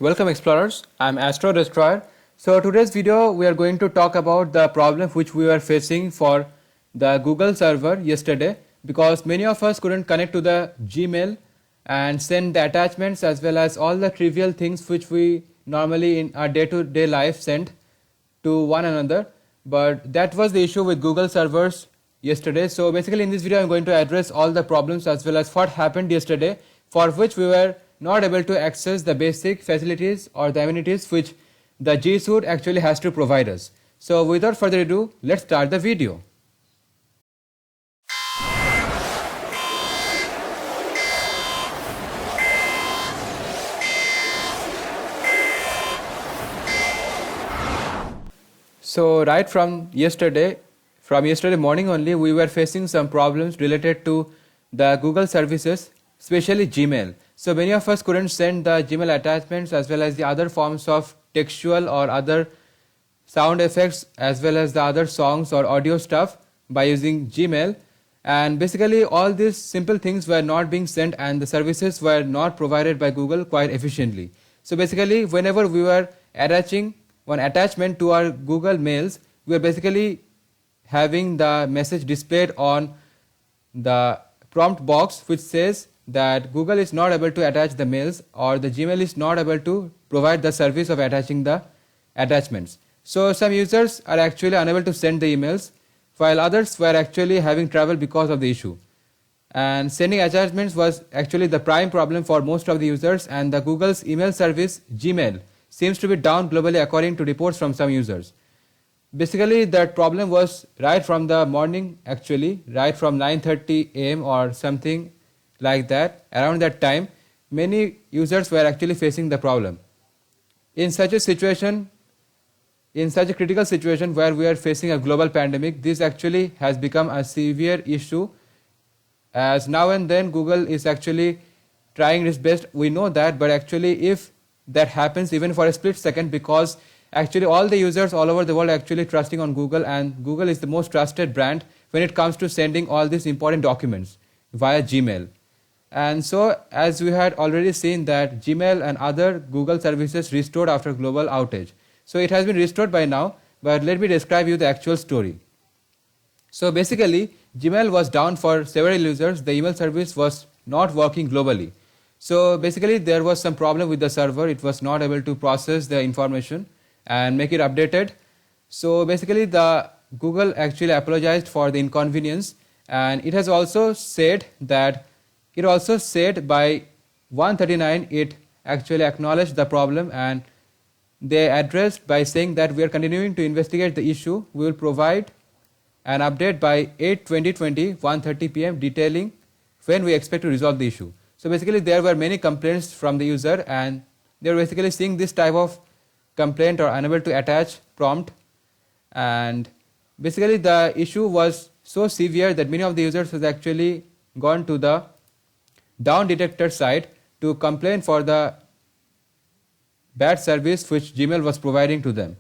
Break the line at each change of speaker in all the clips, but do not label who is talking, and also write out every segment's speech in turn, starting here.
Welcome explorers, I'm Astro Destroyer. So today's video we are going to talk about the problem which we were facing for the Google server yesterday, because many of us couldn't connect to the Gmail and send the attachments as well as all the trivial things which we normally in our day-to-day life send to one another. But that was the issue with Google servers yesterday. So basically in this video I'm going to address all the problems as well as what happened yesterday for which we were not able to access the basic facilities or the amenities which the G Suite actually has to provide us. So without further ado, let's start the video. So right from yesterday morning only, we were facing some problems related to the Google services, especially Gmail. So many of us couldn't send the Gmail attachments as well as the other forms of textual or other sound effects as well as the other songs or audio stuff by using Gmail. And basically all these simple things were not being sent and the services were not provided by Google quite efficiently. So basically whenever we were attaching one attachment to our Google mails, we are basically having the message displayed on the prompt box which says that Google is not able to attach the mails or the Gmail is not able to provide the service of attaching the attachments. So some users are actually unable to send the emails while others were actually having trouble because of the issue. And sending attachments was actually the prime problem for most of the users, and the Google's email service Gmail seems to be down globally according to reports from some users. Basically that problem was right from the morning, actually right from 9:30 am or something like that. Around that time many users were actually facing the problem. In such a situation, in such a critical situation where we are facing a global pandemic, this actually has become a severe issue, as now and then Google is actually trying its best, we know that, but actually if that happens even for a split second, because actually all the users all over the world are actually trusting on Google, and Google is the most trusted brand when it comes to sending all these important documents via Gmail. And so as we had already seen that Gmail and other Google services restored after global outage. So it has been restored by now, but let me describe you the actual story. So basically Gmail was down for several users, the email service was not working globally. So basically there was some problem with the server, it was not able to process the information and make it updated. So basically the Google actually apologized for the inconvenience, and it has also said that by 1:39 it actually acknowledged the problem, and they addressed by saying that we are continuing to investigate the issue. We will provide an update by 8/20/20 1:30 p.m. detailing when we expect to resolve the issue. So basically there were many complaints from the user, and they were basically seeing this type of complaint or unable to attach prompt, and basically the issue was so severe that many of the users has actually gone to the down detector site to complain for the bad service which Gmail was providing to them.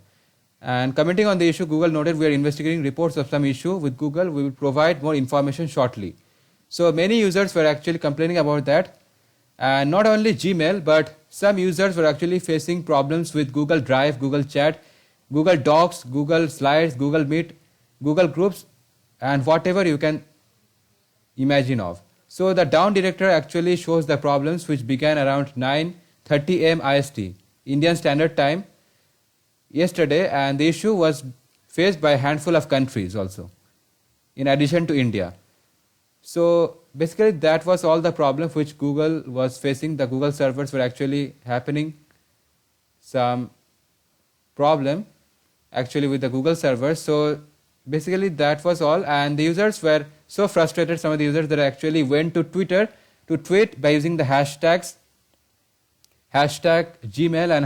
And commenting on the issue, Google noted, we are investigating reports of some issue with Google, we will provide more information shortly. So many users were actually complaining about that, and not only Gmail but some users were actually facing problems with Google Drive, Google Chat, Google Docs, Google Slides, Google Meet, Google Groups, and whatever you can imagine of. So the down detector actually shows the problems which began around 9:30 am IST, Indian Standard Time, yesterday, and the issue was faced by a handful of countries also, in addition to India. So basically that was all the problem which Google was facing. The Google servers were actually happening some problem actually with the Google servers. So basically that was all, and the users were so frustrated, some of the users, that actually went to Twitter to tweet by using the hashtags #Gmail and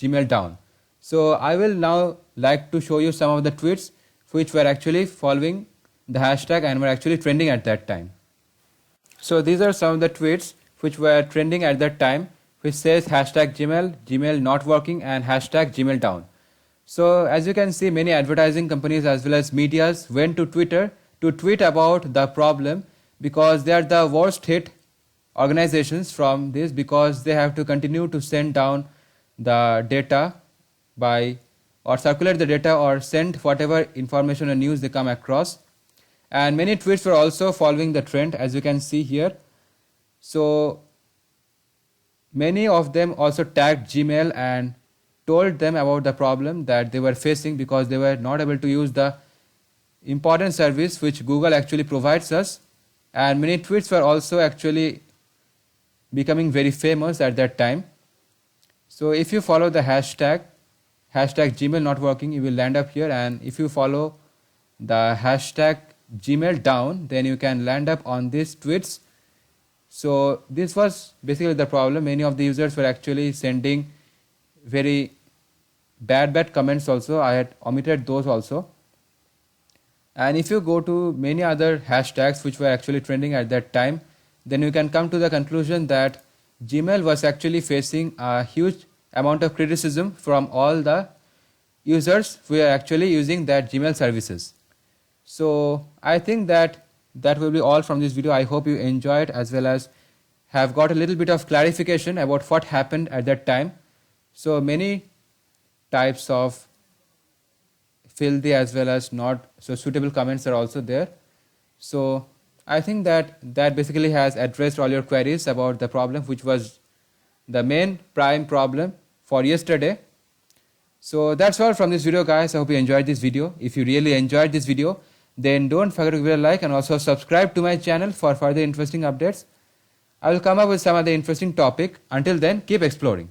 #GmailDown. So I will now like to show you some of the tweets which were actually following the hashtag and were actually trending at that time. So these are some of the tweets which were trending at that time, which says #Gmail, Gmail not working, and #GmailDown. So as you can see, many advertising companies as well as medias went to Twitter to tweet about the problem, because they are the worst hit organizations from this, because they have to continue to send down the data by or circulate the data or send whatever information or news they come across. And many tweets were also following the trend, as you can see here. So many of them also tagged Gmail and told them about the problem that they were facing because they were not able to use the important service which Google actually provides us. And many tweets were also actually becoming very famous at that time. So if you follow the hashtag Gmail not working, you will land up here, and if you follow the hashtag Gmail down, then you can land up on these tweets. So this was basically the problem. Many of the users were actually sending very bad comments also. I had omitted those also. And if you go to many other hashtags which were actually trending at that time, then you can come to the conclusion that Gmail was actually facing a huge amount of criticism from all the users who are actually using that Gmail services. So I think that will be all from this video. I hope you enjoyed as well as have got a little bit of clarification about what happened at that time. So many types of filthy as well as not so suitable comments are also there. So I think that basically has addressed all your queries about the problem, which was the main prime problem for yesterday. So that's all from this video, guys. I hope you enjoyed this video. If you really enjoyed this video, then don't forget to give it a like and also subscribe to my channel for further interesting updates. I will come up with some other interesting topic. Until then, keep exploring.